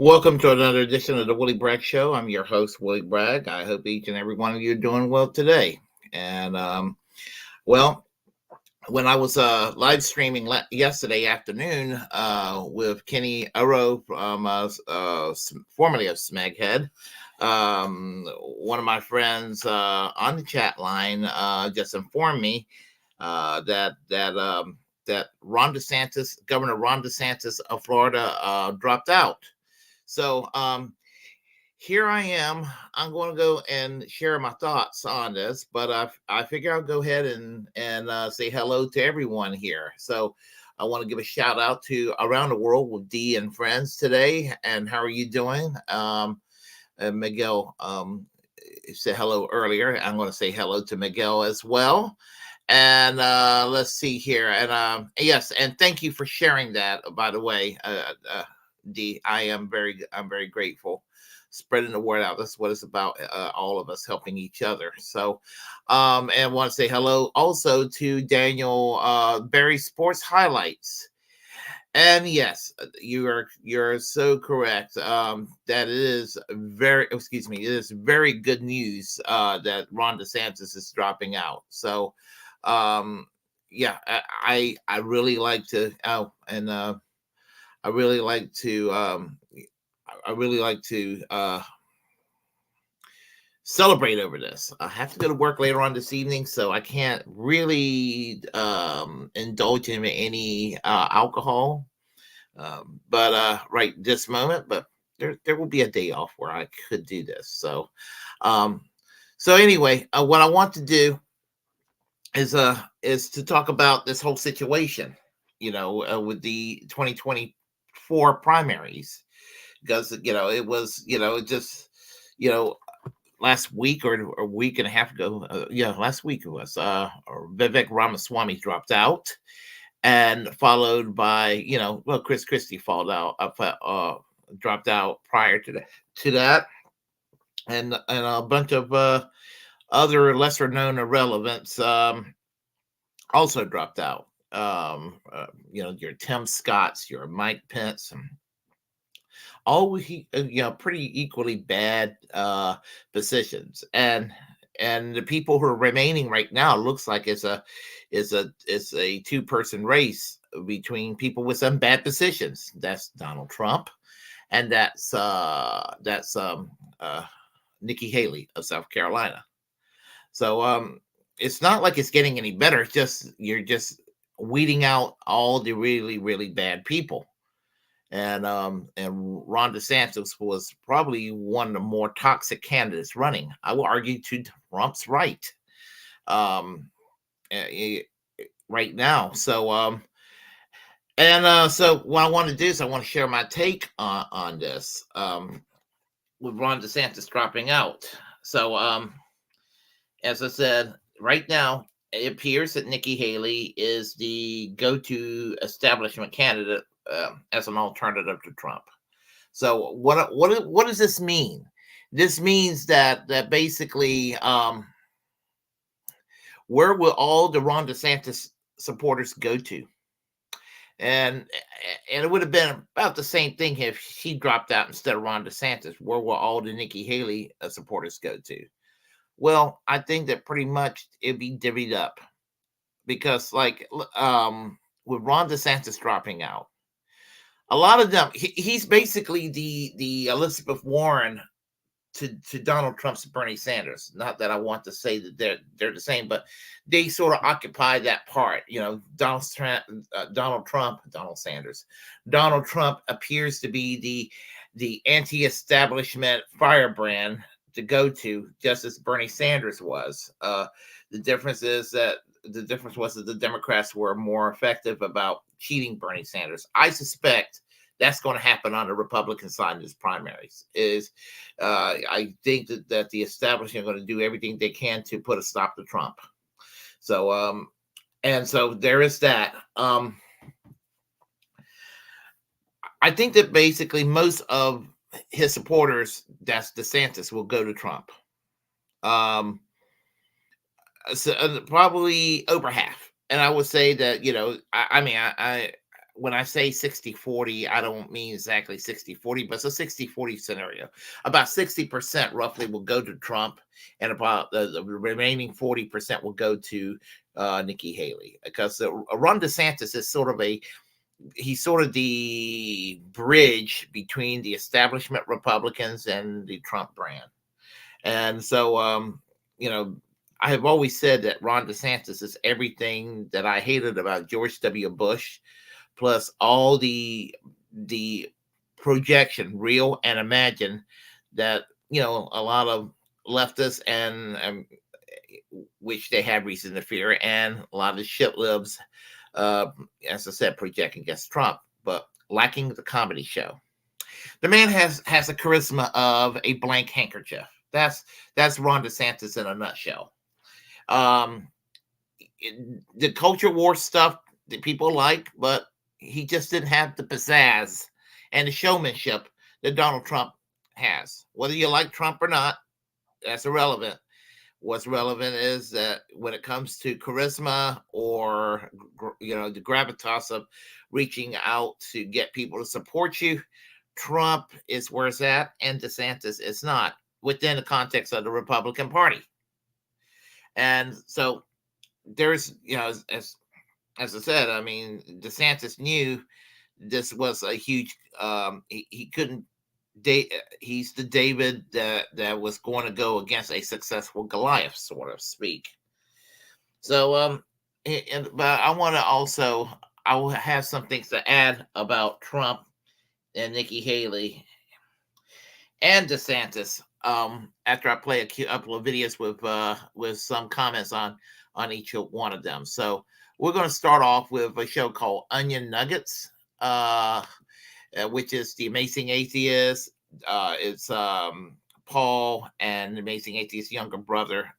Welcome to another edition of the Willie Bragg Show. I'm your host, Willie Bragg. I hope each and every one of you are doing well today. And well, when I was live streaming yesterday afternoon with Kenny Arrow from formerly of Smeghead, one of my friends on the chat line just informed me that Ron DeSantis, Governor Ron DeSantis of Florida, dropped out. So here I am. I'm going to go and share my thoughts on this, but I figure I'll go ahead and say hello to everyone here. So I want to give a shout out to Around the World with D and friends today. And how are you doing? And Miguel said hello earlier. I'm going to say hello to Miguel as well. And let's see here. And yes, and thank you for sharing that. By the way, D, I'm very grateful. Spreading the word out. That's what it's about. All of us helping each other. So, and want to say hello also to Daniel Barry Sports Highlights. And yes, you're so correct. That it is it is very good news that Ron DeSantis is dropping out. So, yeah, I really like to. Oh, and I really like to celebrate over this. I have to go to work later on this evening, so I can't really indulge in any alcohol. But right this moment, but there will be a day off where I could do this. So anyway, what I want to do is to talk about this whole situation. With the 2024 primaries, because it was it just you know last week or a week and a half ago, last week it was Vivek Ramaswamy dropped out, and followed by Chris Christie followed out dropped out prior to that, and a bunch of other lesser known irrelevants also dropped out. Your Tim Scotts, your Mike Pence, all pretty equally bad positions, and the people who are remaining right now looks like it's a two-person race between people with some bad positions. That's Donald Trump, and that's Nikki Haley of South Carolina. So it's not like it's getting any better. It's just you're just weeding out all the really, really bad people. And Ron DeSantis was probably one of the more toxic candidates running. I will argue to Trump's right, right now. So so what I want to do is I want to share my take on this with Ron DeSantis dropping out. So as I said, right now it appears that Nikki Haley is the go-to establishment candidate as an alternative to Trump. So what does this mean? This means that basically, where will all the Ron DeSantis supporters go to? And it would have been about the same thing if she dropped out instead of Ron DeSantis. Where will all the Nikki Haley supporters go to? Well, I think that pretty much it'd be divvied up, because with Ron DeSantis dropping out, a lot of them, he's basically the Elizabeth Warren to Donald Trump's Bernie Sanders. Not that I want to say that they're the same, but they sort of occupy that part. Donald Trump appears to be the anti-establishment firebrand to go to, just as Bernie Sanders was. The difference was that the Democrats were more effective about cheating Bernie Sanders. I suspect that's going to happen on the Republican side in this primaries. I think that the establishment are going to do everything they can to put a stop to Trump. So and so there is that. I think that basically most of his supporters, that's DeSantis, will go to Trump. So probably over half. And I would say that, when I say 60-40, I don't mean exactly 60-40, but it's a 60-40 scenario. About 60% roughly will go to Trump, and about the remaining 40% will go to Nikki Haley, because Ron DeSantis is he's sort of the bridge between the establishment Republicans and the Trump brand. And so, I have always said that Ron DeSantis is everything that I hated about George W. Bush, plus all the projection, real and imagined, that a lot of leftists and which they have reason to fear, and a lot of the shit libs, as I said, projecting against Trump, but lacking the comedy show. The man has a charisma of a blank handkerchief. That's Ron DeSantis in a nutshell. The culture war stuff that people like, but he just didn't have the pizzazz and the showmanship that Donald Trump has. Whether you like Trump or not, that's irrelevant. What's relevant is that when it comes to charisma, or the gravitas of reaching out to get people to support you, Trump is where it's at, and DeSantis is not, within the context of the Republican Party. And so there's, as I said, I mean, DeSantis knew this was a huge, he couldn't date. He's the David that was going to go against a successful Goliath, sort of speak. So, but I want to also, I will have some things to add about Trump and Nikki Haley and DeSantis, after I play a couple of videos with some comments on each one of them. So we're going to start off with a show called Onion Nuggets, which is The Amazing Atheist. It's Paul and The Amazing Atheist's younger brother,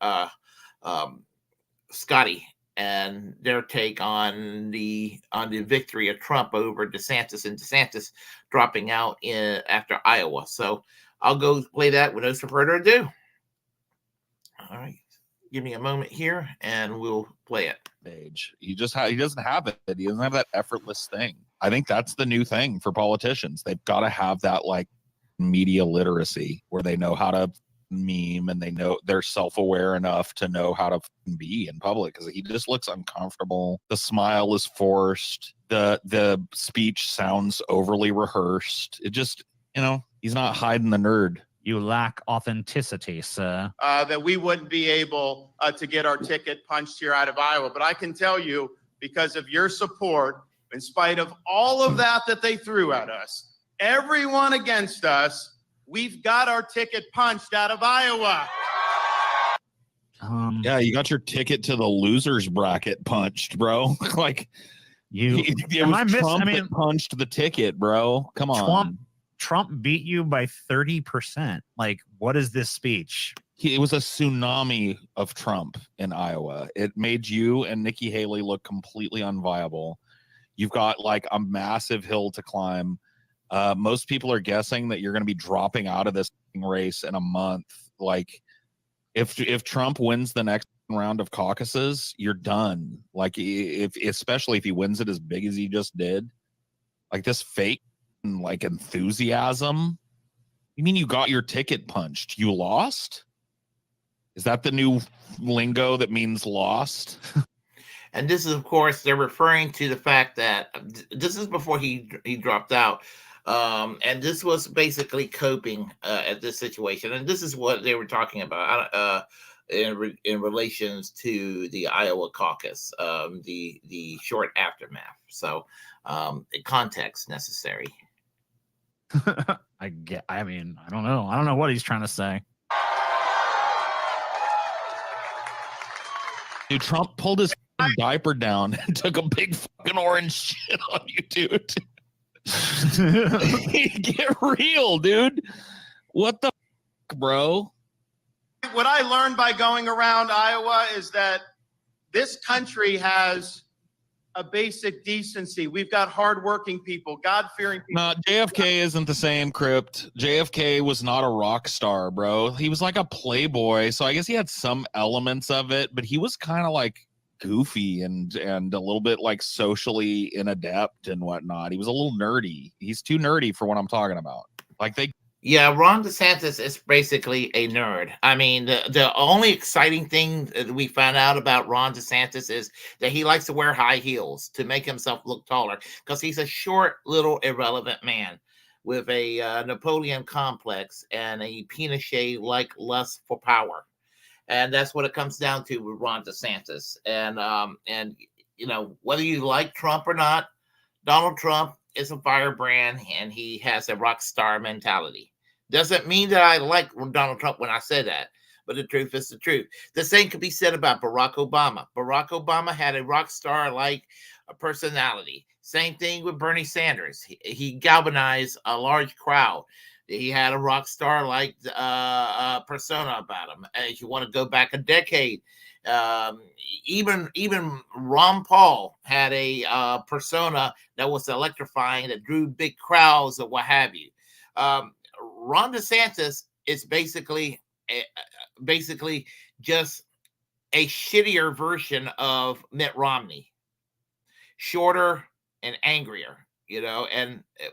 Scotty, and their take on the victory of Trump over DeSantis, and DeSantis dropping out after Iowa. So I'll go play that with no further ado. All right, give me a moment here, and we'll play it. He doesn't have it. He doesn't have that effortless thing. I think that's the new thing for politicians. They've got to have that like media literacy where they know how to meme, and they're self-aware enough to know how to be in public, because he just looks uncomfortable. The smile is forced. The speech sounds overly rehearsed. It just, he's not hiding the nerd. You lack authenticity, sir. That we wouldn't be able to get our ticket punched here out of Iowa. But I can tell you, because of your support, in spite of all of that they threw at us, everyone against us, we've got our ticket punched out of Iowa. Yeah, you got your ticket to the losers bracket punched, bro. Like Trump punched the ticket, bro. Come on. Trump beat you by 30%. Like, what is this speech? It was a tsunami of Trump in Iowa. It made you and Nikki Haley look completely unviable. You've got like a massive hill to climb. Most people are guessing that you're going to be dropping out of this race in a month. Like, if Trump wins the next round of caucuses, you're done. Like, especially if he wins it as big as he just did, like this fake like enthusiasm. You mean you got your ticket punched? You lost? Is that the new lingo that means lost? And this is, of course, they're referring to the fact that this is before he dropped out. And this was basically coping at this situation. And this is what they were talking about in relations to the Iowa caucus, the short aftermath. So context necessary. I don't know. I don't know what he's trying to say. Dude, Trump pulled his diaper down and took a big fucking orange shit on you, dude. Get real, dude. What the fuck, bro? What I learned by going around Iowa is that this country has a basic decency. We've got hardworking people, God-fearing people. No, JFK isn't the same, Crypt. JFK was not a rock star, bro. He was like a playboy, so I guess he had some elements of it, but he was kind of like goofy and a little bit like socially inadept and whatnot. He was a little nerdy. He's too nerdy for what I'm talking about. Like Yeah, Ron DeSantis is basically a nerd. I mean, the only exciting thing that we found out about Ron DeSantis is that he likes to wear high heels to make himself look taller because he's a short, little, irrelevant man with a Napoleon complex and a Pinochet-like lust for power. And that's what it comes down to with Ron DeSantis. And you know, whether you like Trump or not, Donald Trump is a firebrand and he has a rock star mentality. Doesn't mean that I like Donald Trump when I say that, but the truth is the truth. The same could be said about Barack Obama. Barack Obama had a rock star like personality. Same thing with Bernie Sanders. He galvanized a large crowd. He had a rock star like persona about him. If you want to go back a decade, even Ron Paul had a persona that was electrifying, that drew big crowds or what have you. Ron DeSantis is basically just a shittier version of Mitt Romney, shorter and angrier, you know,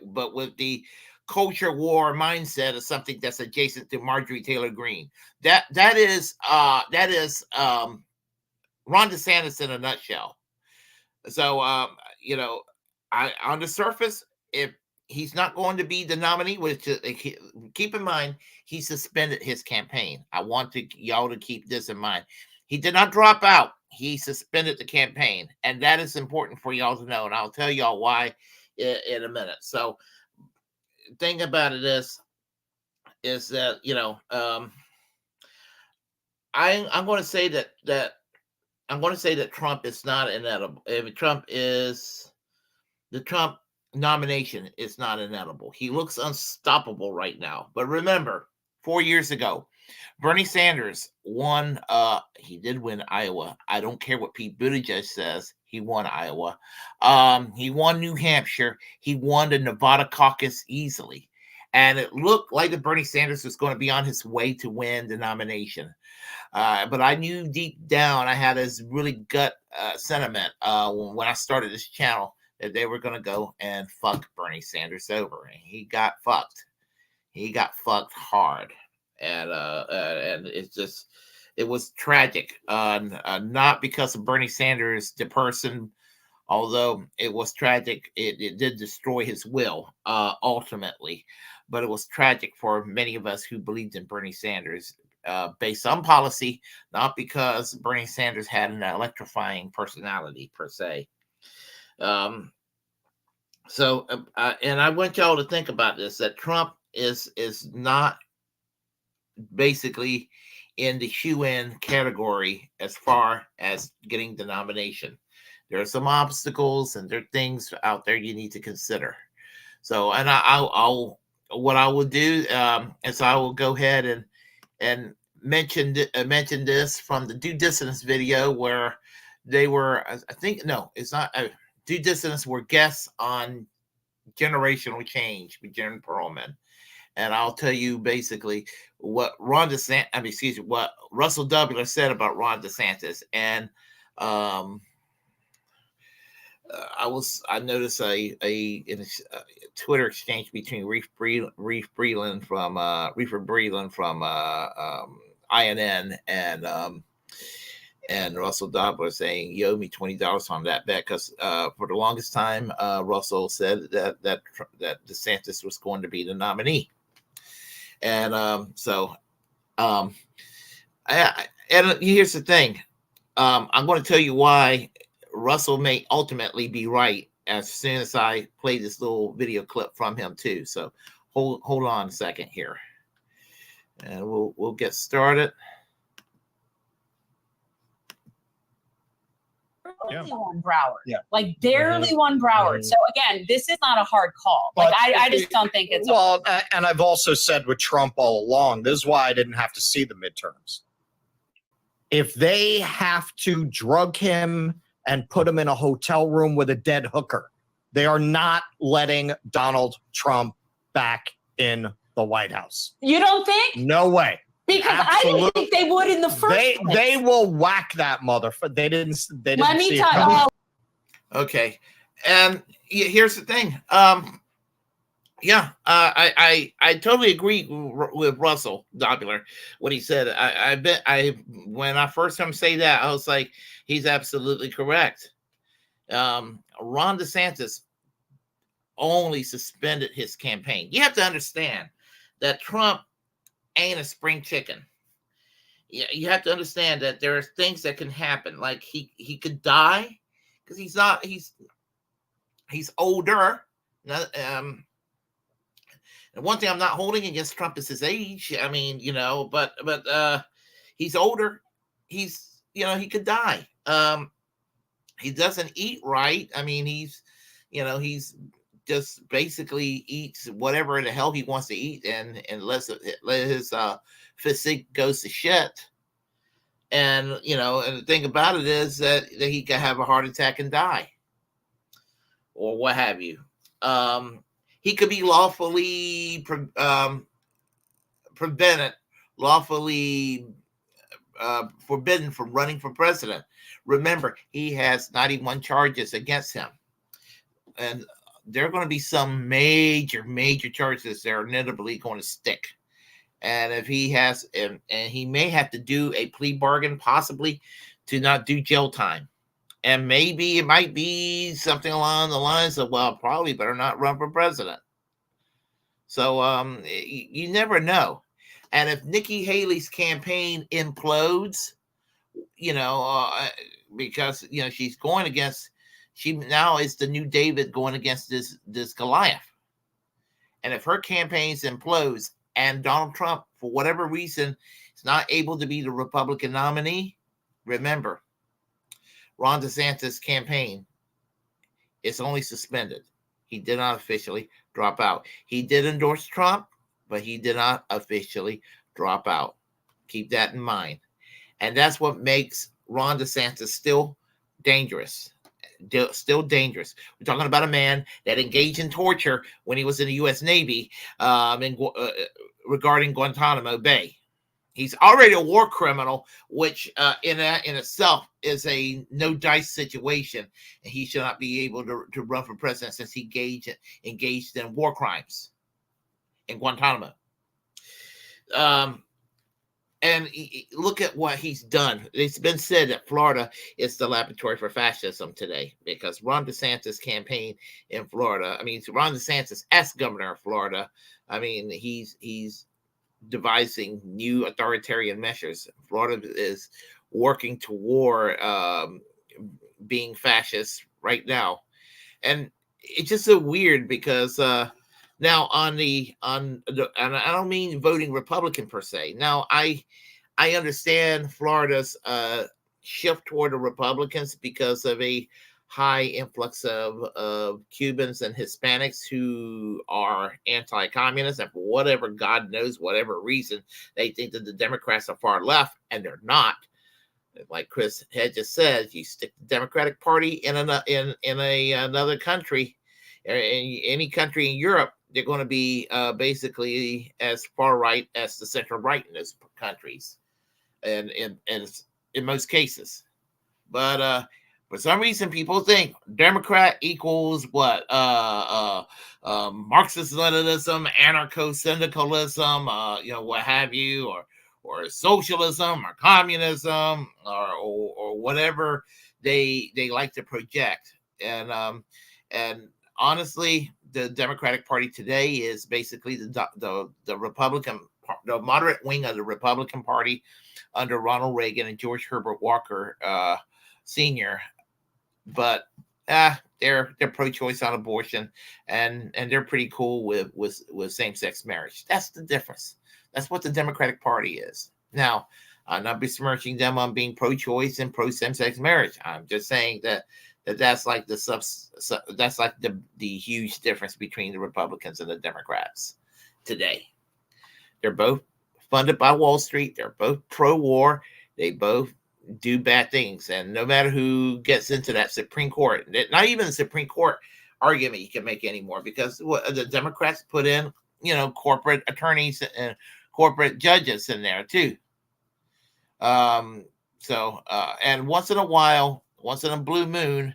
but with the culture war mindset of something that's adjacent to Marjorie Taylor Greene. That is Ron DeSantis in a nutshell. So you know, on the surface, if he's not going to be the nominee, which keep in mind, he suspended his campaign. I want y'all to keep this in mind. He did not drop out. He suspended the campaign, and that is important for y'all to know. And I'll tell y'all why in a minute. So, thing about it is that, you know, I'm going to say that Trump is not inedible. The Trump nomination is not inedible. He looks unstoppable right now. But remember, 4 years ago, Bernie Sanders won. He did win Iowa. I don't care what Pete Buttigieg says. He won Iowa. He won New Hampshire. He won the Nevada caucus easily. And it looked like that Bernie Sanders was going to be on his way to win the nomination. But I knew deep down, I had this really gut sentiment when I started this channel that they were going to go and fuck Bernie Sanders over. And he got fucked. He got fucked hard. And it was tragic, not because of Bernie Sanders, the person, although it was tragic, it did destroy his will ultimately, but it was tragic for many of us who believed in Bernie Sanders based on policy, not because Bernie Sanders had an electrifying personality per se. And I want y'all to think about this, that Trump is not basically in the shoe-in category as far as getting the nomination. There are some obstacles and there are things out there you need to consider. So, and what I will do is I will go ahead and mention this from the Due Dissonance video where they were, I think, no, it's not. Due Dissonance were guests on generational change with Jen Perlman. And I'll tell you basically what what Russell Doubler said about Ron DeSantis. And I noticed a Twitter exchange between Reefer Breland from INN and Russell Doubler saying, "You owe me $20 on that bet," because for the longest time, Russell said that DeSantis was going to be the nominee. And and here's the thing. I'm going to tell you why Russell may ultimately be right as soon as I play this little video clip from him too. So hold on a second here, and we'll get started. Barely won Broward. Like barely won Broward. So again, this is not a hard call. Like I just don't think it's and I've also said with Trump all along, this is why I didn't have to see the midterms. If they have to drug him and put him in a hotel room with a dead hooker, they are not letting Donald Trump back in the White House. You don't think? No way. Because I didn't think they would in the first place. They will whack that motherfucker. They didn't Let me see it tell coming. you. Okay, and here's the thing. I totally agree with Russell Dobular when he said. When I first heard him say that, I was like, he's absolutely correct. Ron DeSantis only suspended his campaign. You have to understand that Trump ain't a spring chicken. You have to understand that there are things that can happen. Like he could die because he's older. And one thing I'm not holding against Trump is his age. I mean, but he's older. He could die. He doesn't eat right. I mean, he's just basically eats whatever the hell he wants to eat, and let his physique goes to shit. And and the thing about it is that he could have a heart attack and die, or what have you. He could be lawfully forbidden from running for president. Remember, he has 91 charges against him, and there are going to be some major charges that are inevitably going to stick. And if he has, and he may have to do a plea bargain, possibly, to not do jail time. And maybe it might be something along the lines of, well, probably better not run for president. So you never know. And if Nikki Haley's campaign implodes, because she's going against, she now is the new David going against this Goliath. And if her campaign implodes and Donald Trump, for whatever reason, is not able to be the Republican nominee, remember, Ron DeSantis' campaign is only suspended. He did not officially drop out. He did endorse Trump, but he did not officially drop out. Keep that in mind. And that's what makes Ron DeSantis still dangerous. Still dangerous. We're talking about a man that engaged in torture when he was in the U.S. Navy regarding Guantanamo Bay. He's already a war criminal, which in itself is a no dice situation, and he should not be able to run for president since he engaged in war crimes in Guantanamo. And look at what he's done. It's been said that Florida is the laboratory for fascism today, because Ron DeSantis' campaign in Florida, Ron DeSantis as governor of Florida, he's devising new authoritarian measures. Florida is working toward being fascist right now. And it's just so weird because now and I don't mean voting Republican per se. Now I understand Florida's shift toward the Republicans because of a high influx of Cubans and Hispanics who are anti-communist, and for whatever God knows, whatever reason, they think that the Democrats are far left, and they're not. Like Chris had just said, you stick the Democratic Party in another country, in any country in Europe, they're going to be basically as far right as the center right in those countries, and in most cases. But for some reason, people think Democrat equals what? Marxist-Leninism, anarcho-syndicalism, what have you, or socialism, or communism, or whatever they like to project. And honestly, the Democratic Party today is basically the Republican, the moderate wing of the Republican Party under Ronald Reagan and George Herbert Walker Sr. But they're pro-choice on abortion, and they're pretty cool with same-sex marriage. That's the difference. That's what the Democratic Party is. Now, I'm not besmirching them on being pro-choice and pro-same-sex marriage. I'm just saying that's like the huge difference between the Republicans and the Democrats today. They're both funded by Wall Street. They're both pro-war. They both do bad things, and no matter who gets into that Supreme Court, not even the Supreme Court argument you can make anymore, because what the Democrats put in, corporate attorneys and corporate judges in there too. And once in a while, once in a blue moon,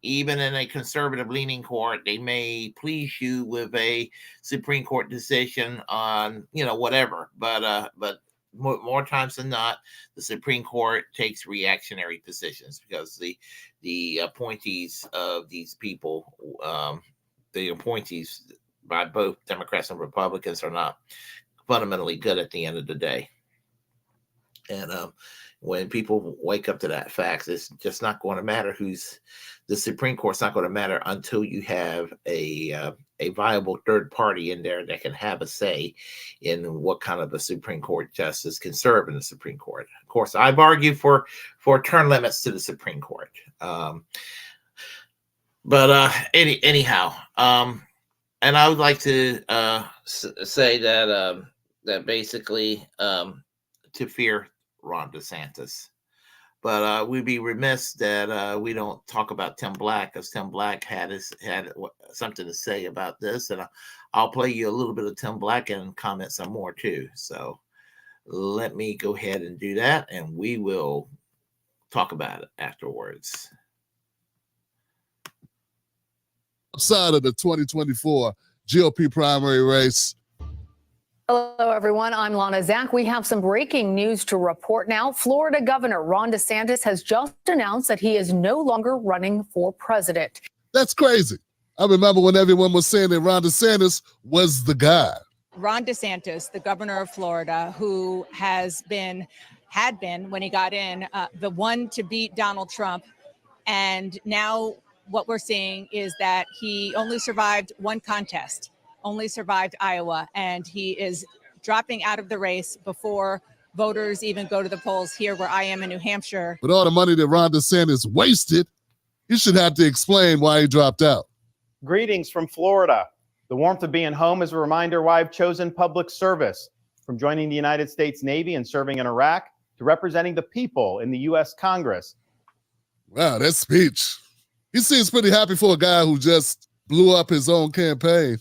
even in a conservative leaning court, they may please you with a Supreme Court decision on, whatever. But more times than not, the Supreme Court takes reactionary positions because the appointees of these people, the appointees by both Democrats and Republicans, are not fundamentally good at the end of the day. And when people wake up to that fact, it's just not going to matter the Supreme Court's not going to matter until you have a viable third party in there that can have a say in what kind of a Supreme Court justice can serve in the Supreme Court. Of course, I've argued for term limits to the Supreme Court. Anyhow, and I would like to say that basically to fear Ron DeSantis. But we'd be remiss that we don't talk about Tim Black, because Tim Black had something to say about this. And I'll play you a little bit of Tim Black and comment some more too. So let me go ahead and do that, and we will talk about it afterwards. Outside of the 2024 GOP primary race. Hello, everyone. I'm Lana Zach. We have some breaking news to report now. Florida Governor Ron DeSantis has just announced that he is no longer running for president. That's crazy. I remember when everyone was saying that Ron DeSantis was the guy. Ron DeSantis, the governor of Florida, who had been when he got in, the one to beat Donald Trump. And now what we're seeing is that he only survived one contest. Only survived Iowa, and he is dropping out of the race before voters even go to the polls here where I am in New Hampshire. With all the money that Ron DeSantis wasted, he should have to explain why he dropped out. Greetings from Florida. The warmth of being home is a reminder why I've chosen public service. From joining the United States Navy and serving in Iraq to representing the people in the U.S. Congress. Wow, that speech. He seems pretty happy for a guy who just blew up his own campaign.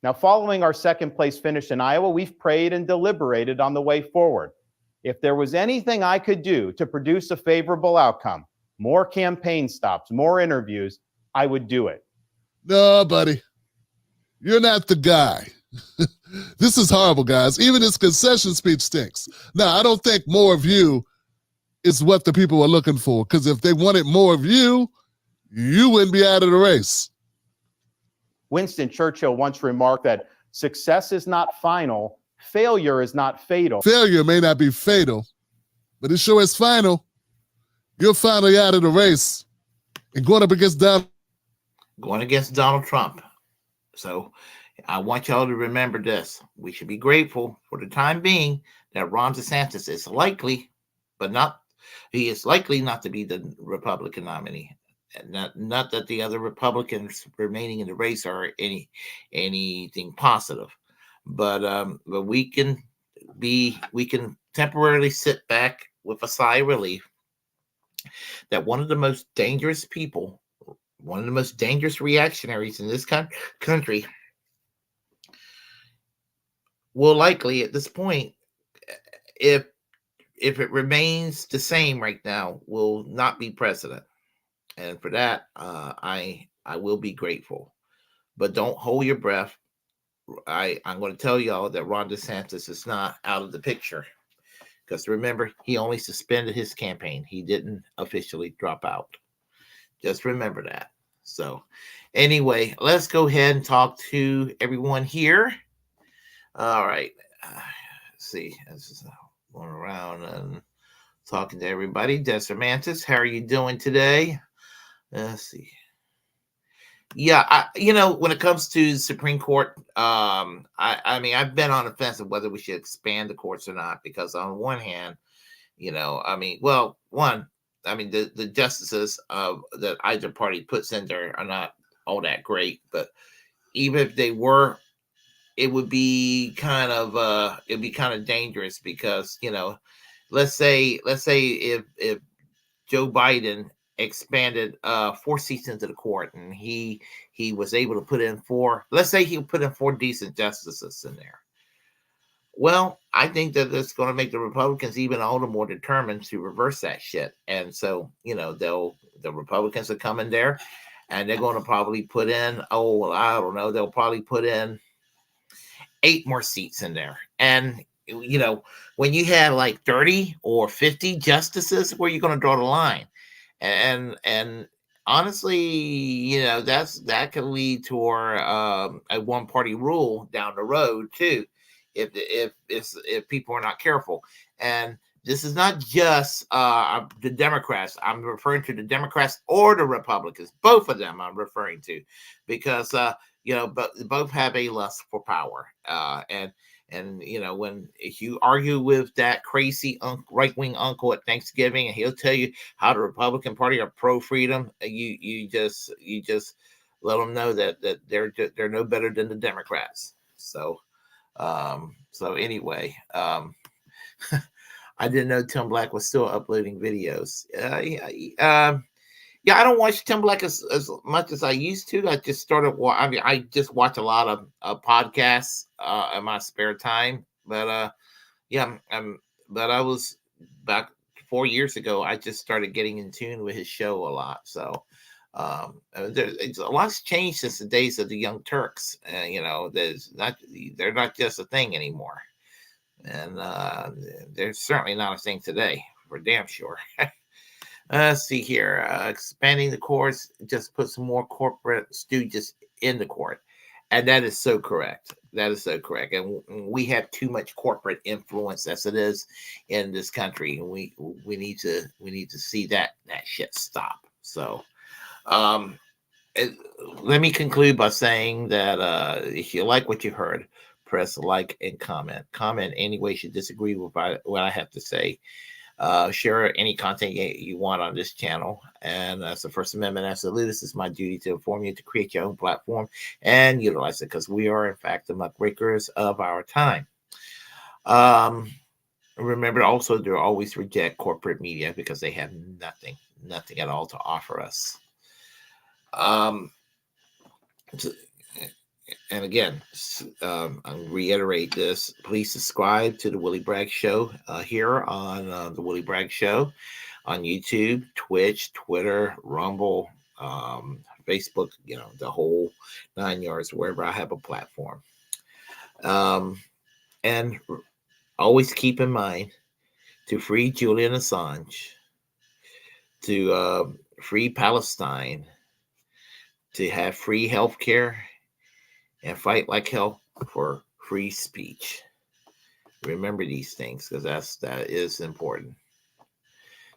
Now, following our second place finish in Iowa, we've prayed and deliberated on the way forward. If there was anything I could do to produce a favorable outcome, more campaign stops, more interviews, I would do it. No, buddy, you're not the guy. This is horrible, guys. Even his concession speech stinks. Now, I don't think more of you is what the people are looking for, because if they wanted more of you, you wouldn't be out of the race. Winston Churchill once remarked that success is not final, failure is not fatal. Failure may not be fatal, but it sure is final. You're finally out of the race and going up against Donald Trump. So I want y'all to remember this. We should be grateful for the time being that Ron DeSantis is likely not to be the Republican nominee. Not that the other Republicans remaining in the race are anything positive, but we can temporarily sit back with a sigh of relief that one of the most dangerous people, one of the most dangerous reactionaries in this country, will likely at this point, if it remains the same right now, will not be president. And for that, I will be grateful. But don't hold your breath. I'm going to tell y'all that Ron DeSantis is not out of the picture. Because remember, he only suspended his campaign. He didn't officially drop out. Just remember that. So anyway, let's go ahead and talk to everyone here. All right. Let's see. This is going around and talking to everybody. DeSantis, how are you doing today? Let's see. Yeah, when it comes to the Supreme Court, I mean, I've been on the fence of whether we should expand the courts or not, because on one hand, the justices that either party puts in there are not all that great, but even if they were, it would be kind of dangerous, because let's say if Joe Biden expanded 4 seats into the court, and he was able to put in 4, let's say he put in 4 decent justices in there. Well, I think that it's going to make the Republicans even all the more determined to reverse that shit. And so, the Republicans are coming there, and they're going to probably put in, I don't know, they'll probably put in 8 more seats in there. And when you have like 30 or 50 justices, where you're going to draw the line? And honestly, that could lead to a one-party rule down the road too, if people are not careful. And this is not just the Democrats. I'm referring to the Democrats or the Republicans. Both of them I'm referring to, because but both have a lust for power. And if you argue with that crazy right-wing uncle at Thanksgiving, and he'll tell you how the Republican Party are pro-freedom, you just let them know that they're no better than the Democrats. So anyway, I didn't know Tim Black was still uploading videos. I don't watch Tim Black as much as I used to. I just started. I just watch a lot of podcasts in my spare time. But but I was back 4 years ago. I just started getting in tune with his show a lot. So a lot's changed since the days of the Young Turks. They're not just a thing anymore, and they're certainly not a thing today, for damn sure. Let's see here. Expanding the courts just puts more corporate stooges in the court. And that is so correct. That is so correct. And we have too much corporate influence as it is in this country. And we need to see that shit stop. So let me conclude by saying that if you like what you heard, press like and comment. Comment any way you disagree with what I have to say. Share any content you want on this channel. And as the First Amendment absolute, this is my duty to inform you to create your own platform and utilize it, because we are, in fact, the muckrakers of our time. Remember also to always reject corporate media, because they have nothing at all to offer us. And again, I'll reiterate this. Please subscribe to the Willie Bragg Show here on the Willie Bragg Show on YouTube, Twitch, Twitter, Rumble, Facebook, the whole 9 yards, wherever I have a platform. And always keep in mind to free Julian Assange, to free Palestine, to have free healthcare, and fight like hell for free speech. Remember these things, because that is important.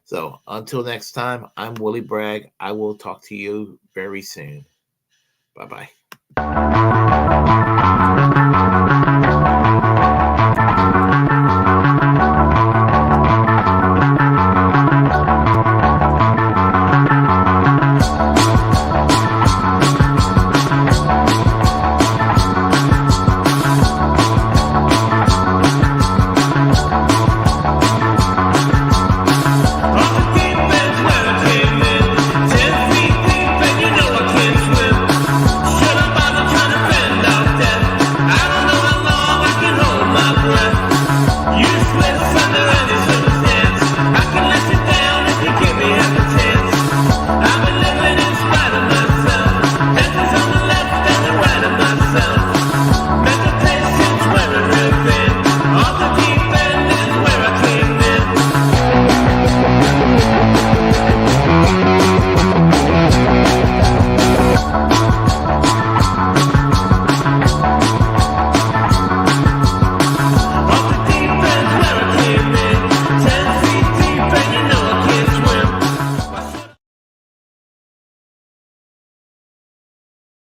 So until next time, I'm Willie Bragg. I will talk to you very soon. Bye-bye.